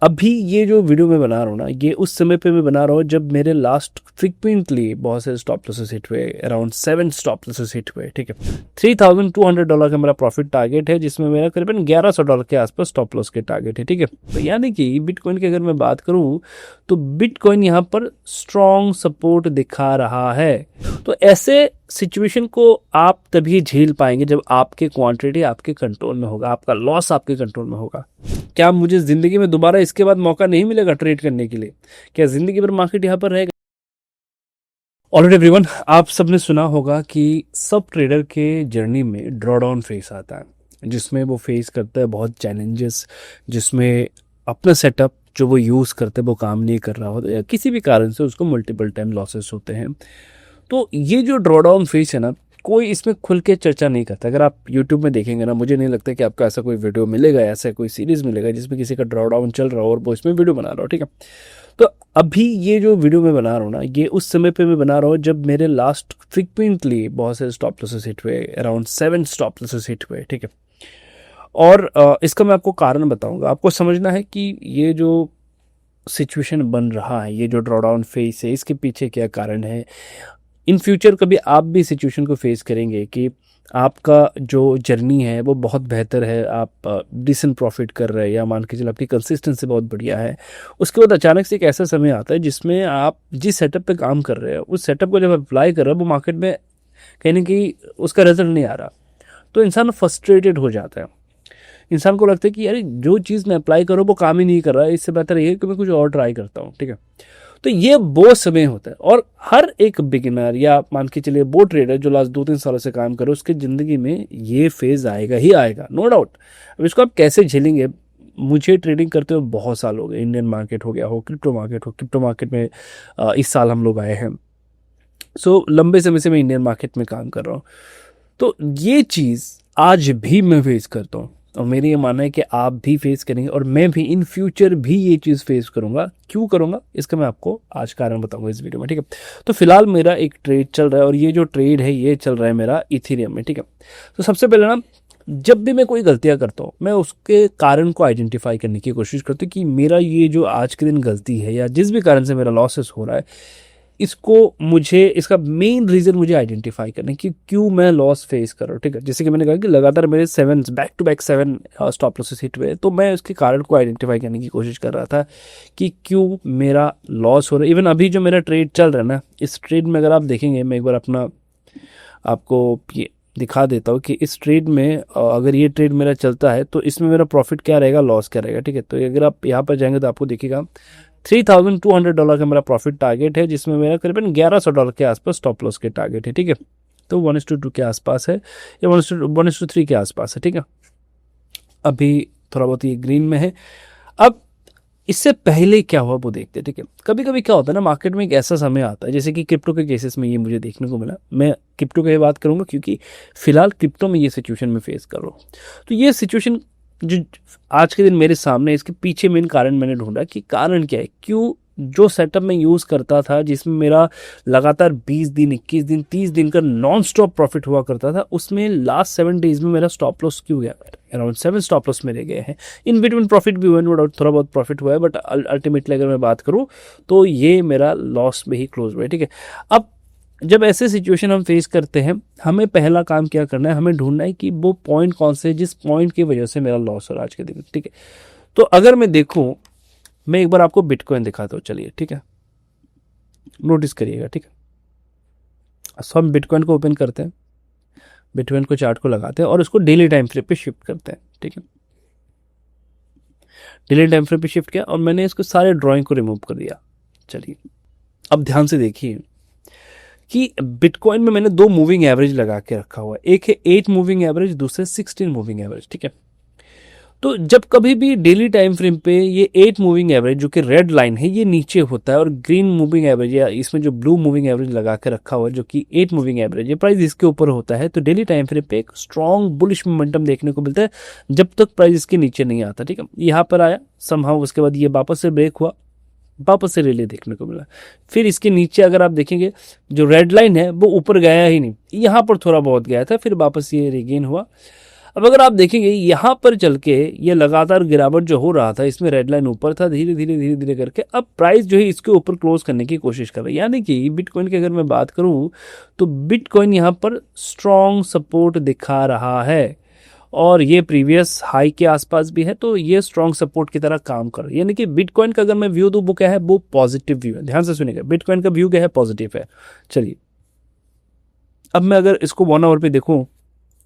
अभी ये जो वीडियो मैं बना रहा हूँ ना, ये उस समय पे मैं बना रहा हूँ जब मेरे लास्ट फ्रिक्वेंटली बहुत से स्टॉप लॉसेस हिट हुए, अराउंड 7 स्टॉप लॉसेस हिट हुए। ठीक है, $3,200 का मेरा प्रॉफिट टारगेट है, जिसमें मेरा करीबन $1,100 के आसपास स्टॉप लॉस के टारगेट है। ठीक है, तो यानी कि बिटकॉइन की अगर मैं बात करूँ तो बिटकॉइन यहाँ पर स्ट्रॉन्ग सपोर्ट दिखा रहा है। तो ऐसे सिचुएशन को आप तभी झेल पाएंगे जब आपके क्वांटिटी आपके कंट्रोल में होगा, आपका लॉस आपके कंट्रोल में होगा। क्या मुझे जिंदगी में दोबारा इसके बाद मौका नहीं मिलेगा ट्रेड करने के लिए? क्या जिंदगी भर मार्केट यहाँ पर रहेगा? ऑलरेडी एवरीवन, आप सबने सुना होगा कि सब ट्रेडर के जर्नी में ड्रॉडाउन फेस आता है, जिसमें वो फेस करता है बहुत चैलेंजेस, जिसमें अपना सेटअप जो वो यूज़ करते हैं वो काम नहीं कर रहा होता या किसी भी कारण से उसको मल्टीपल टाइम लॉसेस होते हैं। तो ये जो ड्रॉडाउन फेस है ना, कोई इसमें खुल के चर्चा नहीं करता। अगर आप यूट्यूब में देखेंगे ना, मुझे नहीं लगता कि आपको ऐसा कोई वीडियो मिलेगा, ऐसा कोई सीरीज़ मिलेगा जिसमें किसी का ड्रॉडाउन चल रहा हो और वो इसमें वीडियो बना रहा हो। ठीक है, तो अभी ये जो वीडियो मैं बना रहा हूँ ना, ये उस समय पे मैं बना रहा हूँ जब मेरे लास्ट फ्रिक्वेंटली बहुत से स्टॉप लॉसेस हिट हुए, अराउंड 7 स्टॉप लॉसेस हिट हुए। ठीक है, और इसका मैं आपको कारण बताऊंगा। आपको समझना है कि ये जो सिचुएशन बन रहा है, ये जो ड्रॉडाउन फेस है, इसके पीछे क्या कारण है। इन फ्यूचर कभी आप भी सिचुएशन को फेस करेंगे कि आपका जो जर्नी है वो बहुत बेहतर है, आप डिसेंट प्रॉफिट कर रहे हैं, या मान के चलो आपकी कंसिस्टेंसी बहुत बढ़िया है। उसके बाद अचानक से एक ऐसा समय आता है जिसमें आप जिस सेटअप पे काम कर रहे हो, उस सेटअप को जब अप्लाई कर रहे हो, वो मार्केट में कहीं ना कहीं उसका रिजल्ट नहीं आ रहा, तो इंसान फ्रस्ट्रेटेड हो जाता है। इंसान को लगता है कि यार जो चीज़ मैं अप्लाई करूँ वो काम ही नहीं कर रहा है, इससे बेहतर ये है कि मैं कुछ और ट्राई करता हूँ। ठीक है, तो ये वो समय होता है, और हर एक बिगिनर या मान के चलिए वो ट्रेडर जो लास्ट 2-3 सालों से काम करे, उसकी ज़िंदगी में ये फेज़ आएगा ही आएगा, नो डाउट। अब इसको आप कैसे झेलेंगे? मुझे ट्रेडिंग करते हुए बहुत साल हो गए, इंडियन मार्केट हो गया हो, क्रिप्टो मार्केट हो, क्रिप्टो मार्केट में इस साल हम लोग आए हैं। सो लंबे समय से मैं इंडियन मार्केट में काम कर रहा हूँ, तो ये चीज़ आज भी मैं फेस करता हूँ, और मेरी ये मानना है कि आप भी फेस करेंगे, और मैं भी इन फ्यूचर भी ये चीज़ फेस करूँगा। क्यों करूँगा इसका मैं आपको आज कारण बताऊँगा इस वीडियो में। ठीक है, तो फिलहाल मेरा एक ट्रेड चल रहा है, और ये जो ट्रेड है ये चल रहा है मेरा इथेरियम में। ठीक है, तो सबसे पहले ना, जब भी मैं कोई गलतियाँ करता हूँ, मैं उसके कारण को आइडेंटिफाई करने की कोशिश करता हूँ कि मेरा ये जो आज के दिन गलती है, या जिस भी कारण से मेरा लॉसेस हो रहा है, इसको मुझे इसका मेन रीज़न मुझे आइडेंटिफाई करना है कि क्यों मैं लॉस फेस कर रहा हूँ। ठीक है, जैसे कि मैंने कहा कि लगातार मेरे 7 back to back 7 stop losses hit हुए, तो मैं उसके कारण को आइडेंटिफाई करने की कोशिश कर रहा था कि क्यों मेरा लॉस हो रहा है। इवन अभी जो मेरा ट्रेड चल रहा है ना, इस ट्रेड में अगर आप देखेंगे, मैं एक बार अपना आपको ये दिखा देता हूँ कि इस ट्रेड में अगर ये ट्रेड मेरा चलता है तो इसमें मेरा प्रॉफिट क्या रहेगा, लॉस क्या रहेगा। ठीक है, तो अगर आप यहाँ पर जाएंगे तो आपको देखिएगा $3,200 का मेरा प्रॉफिट टारगेट है, जिसमें मेरा करीबन $1,100 के आसपास स्टॉप लॉस के टारगेट है। ठीक है, तो 1:2 के आसपास है, या 1:3 के आसपास है। ठीक है, अभी थोड़ा बहुत ये ग्रीन में है। अब इससे पहले क्या हुआ वो देखते हैं। ठीक है, कभी कभी क्या होता है ना, मार्केट में एक ऐसा समय आता है, जैसे कि क्रिप्टो के केसेस में ये मुझे देखने को मिला। मैं क्रिप्टो की बात करूंगा क्योंकि फिलहाल क्रिप्टो में ये सिचुएशन में फेस कर रहा हूँ। तो ये सिचुएशन जो आज के दिन मेरे सामने, इसके पीछे मेन कारण मैंने ढूंढा कि कारण क्या है, क्यों जो सेटअप मैं यूज़ करता था, जिसमें मेरा लगातार 20 दिन, 21 दिन, 30 दिन का नॉन स्टॉप प्रॉफिट हुआ करता था, उसमें लास्ट 7 डेज में मेरा स्टॉप लॉस क्यों गया? अराउंड 7 स्टॉप लॉस मेरे गए हैं। इन बिटवीन प्रॉफिट भी हुआ, नो डाउट, थोड़ा बहुत प्रॉफिट हुआ है, बट अल्टीमेटली अगर मैं बात करूँ तो ये मेरा लॉस में ही क्लोज हुआ है। ठीक है, अब जब ऐसे सिचुएशन हम फेस करते हैं, हमें पहला काम क्या करना है, हमें ढूंढना है कि वो पॉइंट कौन से, जिस पॉइंट की वजह से मेरा लॉस हो रहा है आज के दिन। ठीक है, तो अगर मैं देखूं, मैं एक बार आपको बिटकॉइन दिखाता हूँ, चलिए। ठीक है, नोटिस करिएगा। ठीक है, सो हम बिटकॉइन को ओपन करते हैं, बिटकॉइन को चार्ट को लगाते हैं और उसको डेली टाइम फ्रेम पे शिफ्ट करते हैं। ठीक है, डेली टाइम फ्रेम पे शिफ्ट किया और मैंने इसको सारे ड्राइंग को रिमूव कर दिया। चलिए, अब ध्यान से देखिए कि बिटकॉइन में मैंने 2 मूविंग एवरेज लगा के रखा हुआ है। एक है 8 मूविंग एवरेज, दूसरे 16 मूविंग एवरेज। ठीक है, तो जब कभी भी डेली टाइम फ्रेम पे ये 8 मूविंग एवरेज जो कि रेड लाइन है, ये नीचे होता है, और ग्रीन मूविंग एवरेज या इसमें जो ब्लू मूविंग एवरेज लगा के रखा हुआ है जो कि 8 मूविंग एवरेज है, प्राइस इसके ऊपर होता है, तो डेली टाइम फ्रेम पे एक स्ट्रॉन्ग बुलिश मोमेंटम देखने को मिलता है जब तक प्राइस इसके नीचे नहीं आता। ठीक है, यहाँ पर आया समहाउ, उसके बाद ये वापस से ब्रेक हुआ, वापस से रिले देखने को मिला। फिर इसके नीचे अगर आप देखेंगे, जो रेड लाइन है वो ऊपर गया ही नहीं, यहाँ पर थोड़ा बहुत गया था, फिर वापस ये रिगेन हुआ। अब अगर आप देखेंगे यहाँ पर चल के ये लगातार गिरावट जो हो रहा था, इसमें रेड लाइन ऊपर था, धीरे धीरे धीरे धीरे करके अब प्राइस जो है इसके ऊपर क्लोज करने की कोशिश कर रहा है। यानी कि बिटकॉइन की अगर मैं बात करूं तो बिटकॉइन यहाँ पर स्ट्रॉन्ग सपोर्ट दिखा रहा है और ये प्रीवियस हाई के आसपास भी है, तो ये स्ट्रॉन्ग सपोर्ट की तरह काम कर रहा है। यानी कि बिटकॉइन का अगर मैं व्यू दूं वो क्या है, वो पॉजिटिव व्यू है। ध्यान से सुनिएगा, बिटकॉइन का व्यू क्या है, पॉजिटिव है। चलिए अब मैं अगर इसको 1 आवर पे देखूं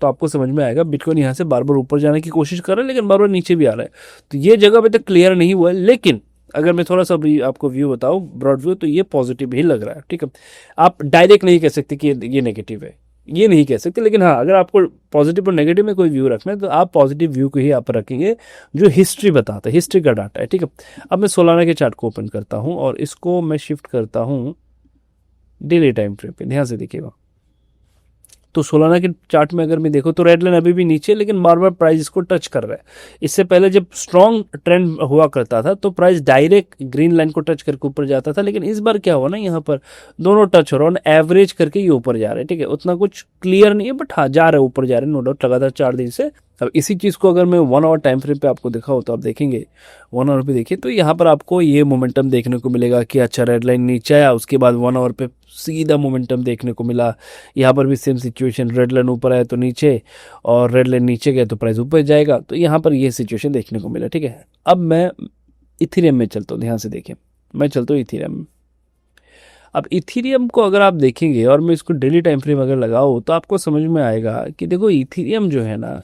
तो आपको समझ में आएगा बिटकॉइन यहाँ से बार बार ऊपर जाने की कोशिश कर रहा है लेकिन बार बार नीचे भी आ रहा है। तो ये जगह अभी तक क्लियर नहीं हुआ है, लेकिन अगर मैं थोड़ा सा भी आपको व्यू बताऊं, ब्रॉड व्यू, तो ये पॉजिटिव ही लग रहा है। ठीक है, आप डायरेक्ट नहीं कह सकते कि ये नेगेटिव है, ये नहीं कह सकते, लेकिन हाँ अगर आपको पॉजिटिव और नेगेटिव में कोई व्यू रखना है तो आप पॉजिटिव व्यू को ही आप रखेंगे जो हिस्ट्री बताता है, हिस्ट्री का डाटा है। ठीक है, अब मैं सोलाना के चार्ट को ओपन करता हूँ और इसको मैं शिफ्ट करता हूँ डेली टाइम फ्रेम पे। ध्यान से देखिएगा, तो सोलाना के चार्ट में अगर मैं देखूं तो रेड लाइन अभी भी नीचे, लेकिन बार बार प्राइस इसको टच कर रहा है। इससे पहले जब स्ट्रॉन्ग ट्रेंड हुआ करता था तो प्राइस डायरेक्ट ग्रीन लाइन को टच करके ऊपर जाता था, लेकिन इस बार क्या हुआ ना, यहाँ पर दोनों टच हो रहा है, एवरेज करके ये ऊपर जा रहे हैं। ठीक है, उतना कुछ क्लियर नहीं है बट हाँ जा रहे हैं, ऊपर जा रहे हैं, नो डाउट, लगातार 4 दिन से। अब इसी चीज़ को अगर मैं 1 आवर टाइम फ्रेम पे आपको दिखाऊं तो आप देखेंगे 1 आवर पे देखिए तो यहाँ पर आपको ये मोमेंटम देखने को मिलेगा कि अच्छा रेड लाइन नीचे आया, उसके बाद 1 आवर पे सीधा मोमेंटम देखने को मिला। यहाँ पर भी सेम सिचुएशन, रेड लाइन ऊपर आया तो नीचे और रेड लाइन नीचे गया तो प्राइस ऊपर जाएगा, तो यहाँ पर ये सिचुएशन देखने को मिला। ठीक है, अब मैं इथेरियम में चलता हूँ, ध्यान से देखिए, मैं चलता हूँ इथेरियम में। अब इथेरियम को अगर आप देखेंगे और मैं इसको डेली टाइम फ्रेम अगर लगाऊँ तो आपको समझ में आएगा कि देखो इथेरियम जो है ना,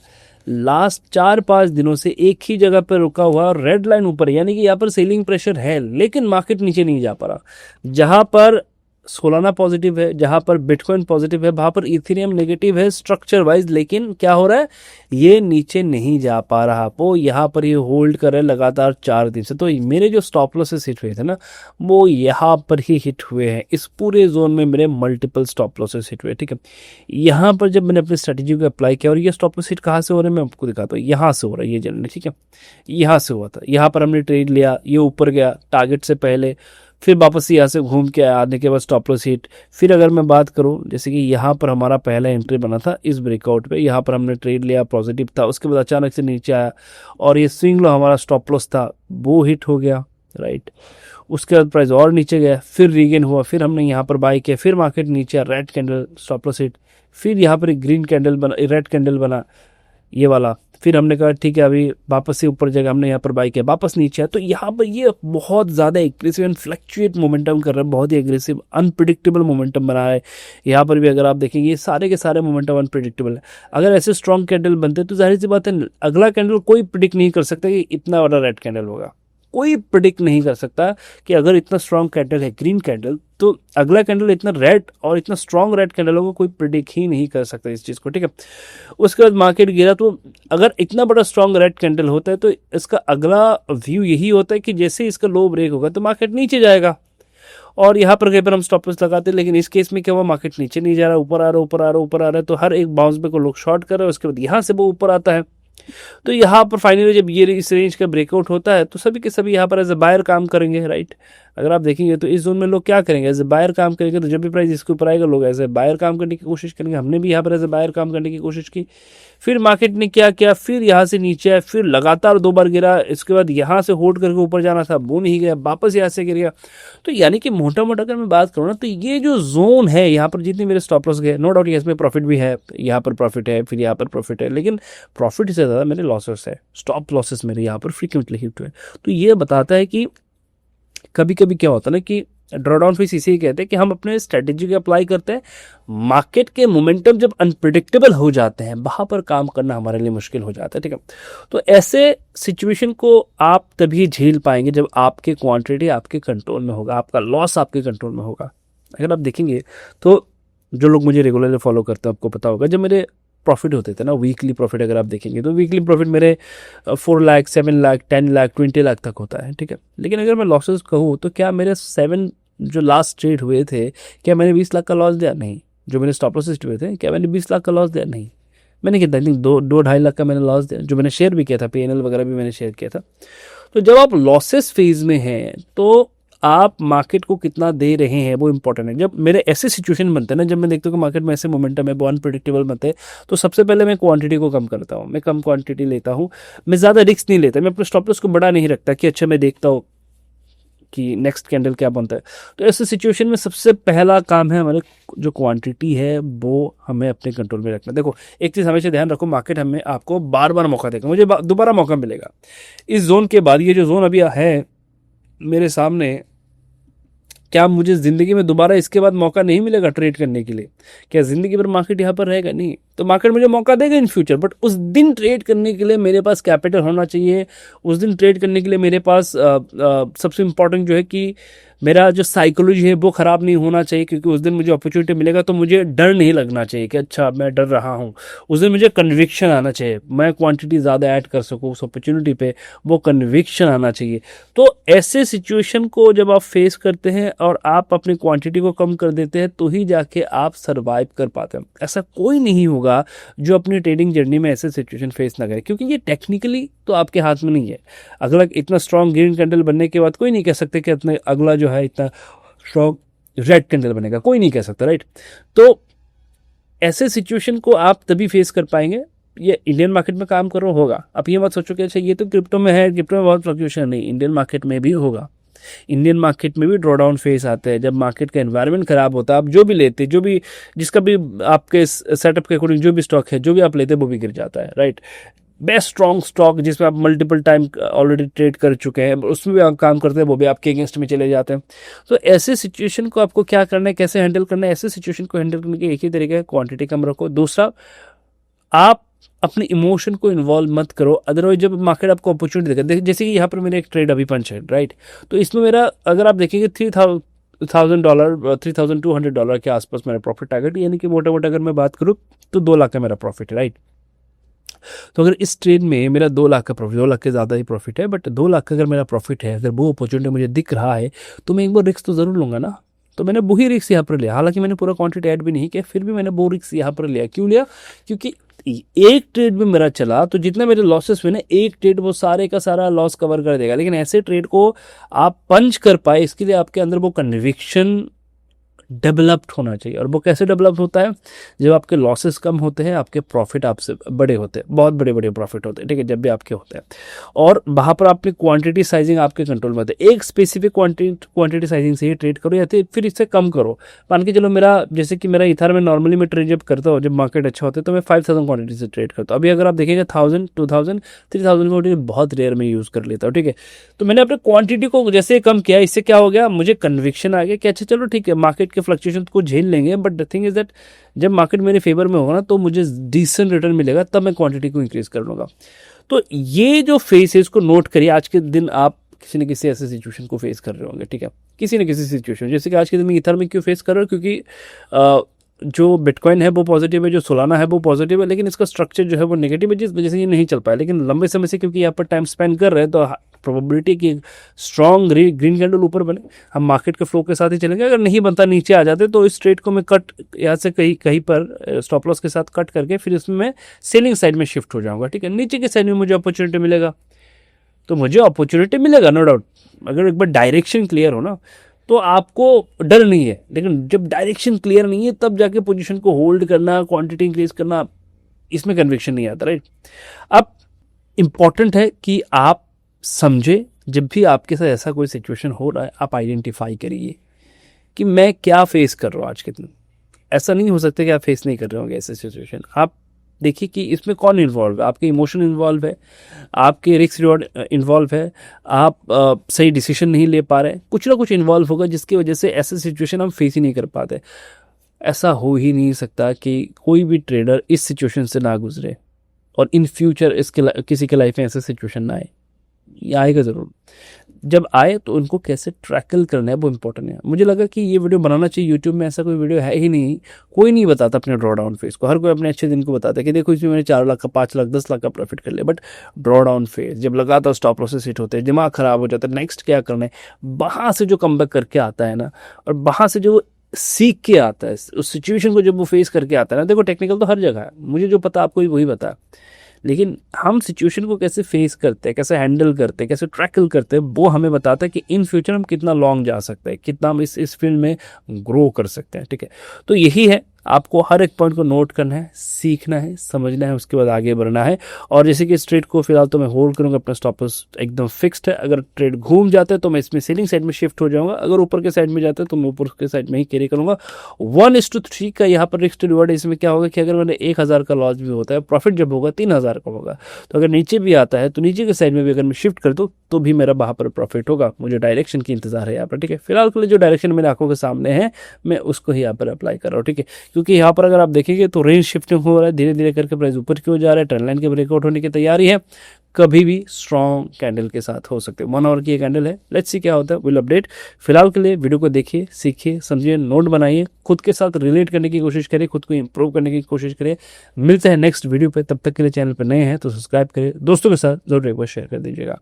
लास्ट 4-5 दिनों से एक ही जगह पर रुका हुआ, रेड लाइन ऊपर, यानी कि यहाँ पर सेलिंग प्रेशर है लेकिन मार्केट नीचे नहीं जा पा रहा। जहां पर सोलाना पॉजिटिव है, जहां पर बिटकॉइन पॉजिटिव है, वहां पर इथेरियम नेगेटिव है स्ट्रक्चर वाइज, लेकिन क्या हो रहा है, ये नीचे नहीं जा पा रहा, वो यहाँ पर ये होल्ड कर रहे लगातार 4 दिन से। तो मेरे जो स्टॉप लॉसेस हिट हुए थे ना, वो यहाँ पर ही हिट हुए हैं। इस पूरे जोन में मेरे मल्टीपल स्टॉप लॉसेस हिट हुए। ठीक है, यहाँ पर जब मैंने अपनी स्ट्रेटेजी को अप्लाई किया, और ये स्टॉप लॉस हिट कहाँ से हो रहे हैं मैं आपको दिखाता हूँ। यहाँ से हो रहा है ये जनरली, ठीक है, यहाँ से हुआ था, यहाँ पर हमने ट्रेड लिया, ये ऊपर गया टारगेट से पहले, फिर वापस यहाँ से घूम के आने के बाद स्टॉप लॉस हिट। फिर अगर मैं बात करूँ, जैसे कि यहाँ पर हमारा पहला एंट्री बना था इस ब्रेकआउट पे, यहाँ पर हमने ट्रेड लिया, पॉजिटिव था, उसके बाद अचानक से नीचे आया और ये स्विंग लो हमारा स्टॉप लॉस था वो हिट हो गया, राइट। उसके बाद प्राइस और नीचे गया, फिर रीगेन हुआ, फिर हमने यहाँ पर बाई किया, फिर मार्केट नीचे आया, red candle stop loss hit, फिर यहाँ पर एक ग्रीन कैंडल बना, रेड कैंडल बना ये वाला, फिर हमने कहा ठीक है अभी वापस से ऊपर जाएगा, हमने यहाँ पर बाई किया, वापस नीचे आया। तो यहाँ पर ये बहुत ज़्यादा एग्रेसिव एंड फ्लक्चुएट मोमेंटम कर रहा है, बहुत ही एग्रेसिव अनप्रिडिक्टेबल मोमेंटम बना है। यहाँ पर भी अगर आप देखेंगे ये सारे के सारे मोमेंटम अनप्रिडिक्टेबल है। अगर ऐसे स्ट्रॉन्ग कैंडल बनते तो जाहिर सी बात है अगला कैंडल कोई प्रिडिक्ट नहीं कर सकता कि इतना बड़ा रेड कैंडल होगा, कोई प्रिडिक्ट नहीं कर सकता कि अगर इतना स्ट्रॉन्ग कैंडल है ग्रीन कैंडल तो अगला कैंडल इतना रेड और इतना स्ट्रॉन्ग रेड कैंडल होगा, कोई प्रिडिक्ट ही नहीं कर सकता इस चीज़ को। ठीक है, उसके बाद मार्केट गिरा, तो अगर इतना बड़ा स्ट्रॉन्ग रेड कैंडल होता है तो इसका अगला व्यू यही होता है कि जैसे इसका लो ब्रेक होगा तो मार्केट नीचे जाएगा, और यहाँ पर कहीं पर हम स्टॉप लॉस लगाते हैं। लेकिन इस केस में क्या हुआ, मार्केट नीचे नहीं जा रहा, ऊपर आ रहा, ऊपर आ रहा, ऊपर आ रहा है, तो हर एक बाउंस बैक को लोग शॉर्ट कर रहे हैं, उसके बाद यहाँ से वो ऊपर आता है। तो यहाँ पर फाइनली जब ये इस रेंज का ब्रेकआउट होता है तो सभी के सभी यहाँ पर एज ए बायर काम करेंगे, राइट। अगर आप देखेंगे तो इस जोन में लोग क्या करेंगे, एज ए बायर काम करेंगे। तो जब भी प्राइस इसके ऊपर आएगा लोग एज ए बायर काम करने की कोशिश करेंगे, हमने भी यहाँ पर एज ए बायर काम करने की कोशिश की। फिर मार्केट ने क्या किया, फिर यहाँ से नीचे आया, फिर लगातार 2 बार गिरा, इसके बाद यहाँ से होल्ड करके ऊपर जाना था वो नहीं गया, वापस यहाँ से गिर गया। तो यानी कि मोटा मोटा अगर मैं बात करूँ ना तो ये जो जोन है यहाँ पर जितने मेरे स्टॉप लॉस गए, नो डाउट इसमें प्रॉफिट भी है, यहाँ पर प्रॉफिट है, फिर यहाँ पर प्रॉफिट है, लेकिन प्रॉफिट से ज़्यादा मेरे लॉसेस है, स्टॉप लॉसेस मेरे यहाँ पर फ्रीक्वेंटली हिट हुए। तो ये बताता है कि कभी कभी क्या होता है ना कि ड्रॉडाउन फेस इसे ही कहते हैं कि हम अपने स्ट्रेटेजी को अप्लाई करते हैं, मार्केट के मोमेंटम जब अनप्रिडिक्टेबल हो जाते हैं वहां पर काम करना हमारे लिए मुश्किल हो जाता है। ठीक है, तो ऐसे सिचुएशन को आप तभी झेल पाएंगे जब आपकी क्वांटिटी आपके कंट्रोल में होगा, आपका लॉस आपके कंट्रोल में होगा। अगर आप देखेंगे तो जो लोग मुझे रेगुलरली फॉलो करते हैं आपको पता होगा, जब मेरे प्रॉफिट होते थे ना, वीकली प्रॉफिट अगर आप देखेंगे तो वीकली प्रॉफिट मेरे 4 लाख, 7 लाख, 10 लाख, 20 लाख तक होता है। ठीक है, लेकिन अगर मैं लॉसेस कहूँ तो क्या मेरे 7 जो लास्ट ट्रेड हुए थे, क्या मैंने 20 लाख का लॉस दिया? नहीं। जो मेरे स्टॉप लॉसेस हुए थे, क्या मैंने 20 लाख का लॉस दिया? नहीं। मैंने कितना, आई थिंक 2-2.5 लाख का मैंने लॉस दिया, जो मैंने शेयर भी किया था, PNL वगैरह भी मैंने शेयर किया था। तो जब आप लॉसेस फेज में हैं तो आप मार्केट को कितना दे रहे हैं वो इंपॉर्टेंट है। जब मेरे ऐसे सिचुएशन बनते हैं ना, जब मैं देखता हूँ कि मार्केट में ऐसे मोमेंटम है, वो अनप्रेडिक्टेबल बनते हैं, तो सबसे पहले मैं क्वांटिटी को कम करता हूँ, मैं कम क्वांटिटी लेता हूँ, मैं ज़्यादा रिस्क नहीं लेता, मैं अपने स्टॉप लॉस को बड़ा नहीं रखता कि अच्छा मैं देखता हूँ कि नेक्स्ट कैंडल क्या बनता है। तो ऐसे सिचुएशन में सबसे पहला काम है हमारे जो क्वांटिटी है वो हमें अपने कंट्रोल में रखना। देखो एक चीज़ हमेशा ध्यान रखो, मार्केट हमें आपको बार बार मौका देगा, मुझे दोबारा मौका मिलेगा। इस जोन के बाद ये जो जोन अभी है मेरे सामने, क्या मुझे ज़िंदगी में दोबारा इसके बाद मौका नहीं मिलेगा ट्रेड करने के लिए? क्या ज़िंदगी भर मार्केट यहाँ पर रहेगा? नहीं। तो मार्केट मुझे मौका देगा इन फ्यूचर, बट उस दिन ट्रेड करने के लिए मेरे पास कैपिटल होना चाहिए। उस दिन ट्रेड करने के लिए मेरे पास सबसे इम्पॉर्टेंट जो है कि मेरा जो साइकोलॉजी है वो ख़राब नहीं होना चाहिए, क्योंकि उस दिन मुझे अपॉर्चुनिटी मिलेगा तो मुझे डर नहीं लगना चाहिए कि अच्छा मैं डर रहा हूँ। उस दिन मुझे कन्विक्शन आना चाहिए, मैं क्वांटिटी ज़्यादा ऐड कर सकूँ उस अपॉर्चुनिटी पे, वो कन्विक्शन आना चाहिए। तो ऐसे सिचुएशन को जब आप फेस करते हैं और आप अपनी क्वांटिटी को कम कर देते हैं तो ही जाके आप सर्वाइव कर पाते हैं। ऐसा कोई नहीं होगा जो अपनी ट्रेडिंग जर्नी में ऐसे सिचुएशन फेस ना करे, क्योंकि ये टेक्निकली तो आपके हाथ में नहीं है। अगला इतना स्ट्रॉन्ग ग्रीन कैंडल बनने के बाद कोई नहीं कह सकते कि अपने अगला जो है इतना स्ट्रॉन्ग रेड कैंडल बनेगा, कोई नहीं कह सकता, राइट। तो ऐसे सिचुएशन को आप तभी फेस कर पाएंगे, ये इंडियन मार्केट में काम करो होगा। आप ये मत सोचो कि अच्छा ये तो क्रिप्टो में है, क्रिप्टो में बहुत फ्लक्चुएशन नहीं, इंडियन मार्केट में भी होगा। इंडियन मार्केट में भी ड्रॉ डाउन फेस आते हैं, जब मार्केट का एनवायरनमेंट खराब होता है। आप जो भी लेते, जो भी जिसका भी आपके सेटअप के अकॉर्डिंग जो भी स्टॉक है, जो भी आप लेते हैं वो भी गिर जाता है, राइट। बेस्ट स्ट्रॉन्ग स्टॉक जिसमें आप मल्टीपल टाइम ऑलरेडी ट्रेड कर चुके हैं, उसमें भी आप काम करते हैं, वो भी आपके अगेंस्ट में चले जाते हैं। तो ऐसे सिचुएशन को आपको क्या करना है, कैसे हैंडल करना है? ऐसे सिचुएशन को हैंडल करने के एक ही तरीका है, क्वांटिटी कम रखो। दूसरा, आप अपने इमोशन को इन्वॉल्व मत करो, अदरवाइज जब मार्केट आपको अपॉर्चुनिटी देगा, जैसे कि यहाँ पर मेरा एक ट्रेड अभी पंच है, राइट। तो इसमें मेरा अगर आप देखेंगे $3,200 $3,200 के आसपास मेरा प्रॉफिट टारगेट, यानी कि मोटा मोटा अगर मैं बात करूँ तो 2 लाख का मेरा प्रॉफिट है, राइट। तो अगर इस ट्रेड में मेरा 2 लाख का प्रॉफिट, 2 लाख के ज़्यादा ही प्रॉफिट है, बट 2 लाख का अगर मेरा प्रॉफिट है, अगर वो अपॉर्चुनिटी मुझे दिख रहा है तो मैं एक बार रिस्क तो ज़रूर लूँगा ना। तो मैंने वही रिस्क यहाँ पर लिया, हालांकि मैंने पूरा क्वांटिटी ऐड भी नहीं किया, फिर भी मैंने वो रिस्क यहाँ पर लिया। क्यों लिया? क्योंकि एक ट्रेड में मेरा चला तो जितना मेरे लॉसेस हुए ना, एक ट्रेड वो सारे का सारा लॉस कवर कर देगा। लेकिन ऐसे ट्रेड को आप पंच कर पाए, इसके लिए आपके अंदर वो कन्विक्शन डेवलप्ड होना चाहिए। और वो कैसे डेवलप होता है? जब आपके लॉसेस कम होते हैं, आपके प्रॉफिट आपसे बड़े होते हैं, बहुत बड़े बड़े प्रॉफिट होते हैं, ठीक है, जब भी आपके होते हैं। और वहाँ पर आपकी क्वांटिटी साइजिंग आपके कंट्रोल में होती है। एक स्पेसिफिक क्वांटिटी साइजिंग से ही ट्रेड करो, या फिर इससे कम करो। मान के चलो मेरा, जैसे कि मेरा इथर में नॉर्मली मैं ट्रेड जब करता हूँ, जब मार्केट अच्छा होता है तो मैं 5,000 क्वांटिटी से ट्रेड करता हूँ। अभी अगर आप देखेंगे 1,000 2,000 3,000 क्वांटिटी बहुत रेयर में यूज़ कर लेता हूँ, ठीक है। तो मैंने अपने क्वांटिटी को जैसे कम किया, इससे क्या हो गया, मुझे कन्विक्शन आ गया कि अच्छा चलो ठीक है, मार्केट के फ्लक्चुएशन को झेल लेंगे, but the thing is that जब मार्केट मेरे फेवर में होगा ना तो मुझे डिसेंट रिटर्न मिलेगा, तब मैं क्वांटिटी को इंक्रीज कर लूँगा। तो ये जो फेस है इसको नोट करिए। आज के दिन आप किसी न किसी ऐसे सिचुएशन को फेस कर रहे होंगे, ठीक है, किसी न किसी सिचुएशन। जैसे कि आज के दिन में ईथर में क्यों फेस कर रहे हो? क्योंकि जो बिटकॉइन है वो पॉजिटिव है, जो सोलाना है वो पॉजिटिव है, लेकिन इसका स्ट्रक्चर जो है वो नेगेटिव है, जिस वजह से ये नहीं चल पाया। लेकिन लंबे समय से क्योंकि यहाँ पर टाइम स्पेंड कर रहे हैं तो प्रोबेबिलिटी कि स्ट्रॉन्ग ग्रीन कैंडल ऊपर बने, हम मार्केट के फ्लो के साथ ही चलेंगे। अगर नहीं बनता, नीचे आ जाते, तो इस ट्रेड को मैं कट यहाँ से कहीं कहीं पर स्टॉप लॉस के साथ कट करके फिर इसमें मैं सेलिंग साइड में शिफ्ट हो जाऊंगा, ठीक है। नीचे के साइड में मुझे अपॉर्चुनिटी मिलेगा तो मुझे अपॉर्चुनिटी मिलेगा, नो डाउट। अगर एक बार डायरेक्शन क्लियर हो ना तो आपको डर नहीं है। लेकिन जब डायरेक्शन क्लियर नहीं है तब जाके पोजीशन को होल्ड करना, क्वांटिटी इंक्रीज करना, इसमें कन्विक्शन नहीं आता, राइट। अब इंपॉर्टेंट है कि आप समझे, जब भी आपके साथ ऐसा कोई सिचुएशन हो रहा है आप आइडेंटिफाई करिए कि मैं क्या फेस कर रहा हूँ आज के दिन। ऐसा नहीं हो सकता कि आप फेस नहीं कर रहे होंगे ऐसे सिचुएशन। आप देखिए कि इसमें कौन इन्वॉल्व है, आपके इमोशन इन्वॉल्व है, आपके रिस्क रिवॉर्ड इन्वॉल्व है, आप सही डिसीजन नहीं ले पा रहे, कुछ ना कुछ इन्वॉल्व होगा जिसकी वजह से ऐसे सिचुएशन हम फेस ही नहीं कर पाते। ऐसा हो ही नहीं सकता कि कोई भी ट्रेडर इस सिचुएशन से ना गुजरे और इन फ्यूचर इसके किसी के लाइफ में ऐसा सिचुएशन ना आए। ये आएगा ज़रूर, जब आए तो उनको कैसे ट्रैकल करना है वो इंपॉर्टेंट है। मुझे लगा कि ये वीडियो बनाना चाहिए। यूट्यूब में ऐसा कोई वीडियो है ही नहीं, कोई नहीं बताता अपने ड्रॉ डाउन फेज को। हर कोई अपने अच्छे दिन को बताता है कि देखो इसमें मैंने 4 लाख का, 5 लाख, 10 लाख का प्रॉफिट कर लिया, बट ड्रॉ डाउन फेज जब लगातार स्टॉप लॉसेस हिट होते हैं, दिमाग खराब हो जाता है, नेक्स्ट क्या करना है। वहाँ से जो कमबैक करके आता है ना, और वहाँ से जो सीख के आता है, उस सिचुएशन को जब वो फेस करके आता है ना, देखो टेक्निकल तो हर जगह है, मुझे जो पता आपको भी वही पता है, लेकिन हम सिचुएशन को कैसे फेस करते हैं, कैसे हैंडल करते हैं, कैसे ट्रैकल करते हैं, वो हमें बताता है कि इन फ्यूचर हम कितना लॉन्ग जा सकते हैं, कितना हम इस फील्ड में ग्रो कर सकते हैं। ठीक है, तो यही है, आपको हर एक पॉइंट को नोट करना है, सीखना है, समझना है, उसके बाद आगे बढ़ना है। और जैसे कि इस ट्रेड को फिलहाल तो मैं होल्ड करूंगा, अपना स्टॉप लॉस एकदम फिक्स्ड है। अगर ट्रेड घूम जाता है तो मैं इसमें सेलिंग साइड में शिफ्ट हो जाऊंगा, अगर ऊपर के साइड में जाता है तो मैं ऊपर के साइड में ही कैरी करूंगा। 1:3 का यहाँ पर रिस्क टू रिवॉर्ड। इसमें क्या होगा कि अगर मैंने 1,000 का लॉस भी होता है, प्रॉफिट जब होगा 3,000 का होगा। तो अगर नीचे भी आता है तो नीचे के साइड में भी अगर मैं शिफ्ट कर दूँ तो भी मेरा वहाँ पर प्रॉफिट होगा। मुझे डायरेक्शन की इंतजार है यहाँ पर। ठीक है, फिलहाल के लिए जो डायरेक्शन मेरे आंखों के सामने है मैं उसको ही यहाँ पर अप्लाई कर रहा हूँ। ठीक है, क्योंकि यहाँ पर अगर आप देखेंगे तो रेंज शिफ्टिंग हो रहा है, धीरे धीरे करके प्राइस ऊपर की ओर जा रहा है, ट्रेंड लाइन के ब्रेकआउट होने की तैयारी है, कभी भी स्ट्रॉन्ग कैंडल के साथ हो सकते हैं। 1 आवर की ये कैंडल है, लेट्स सी क्या होता है, विल अपडेट। फिलहाल के लिए वीडियो को देखिए, सीखिए, समझिए, नोट बनाइए, खुद के साथ रिलेट करने की कोशिश करिए, खुद को इंप्रूव करने की कोशिश करिए। मिलते हैं नेक्स्ट वीडियो पे, तब तक के लिए चैनल पर नए हैं तो सब्सक्राइब करिए, दोस्तों के साथ जरूर एक बार शेयर कर दीजिएगा।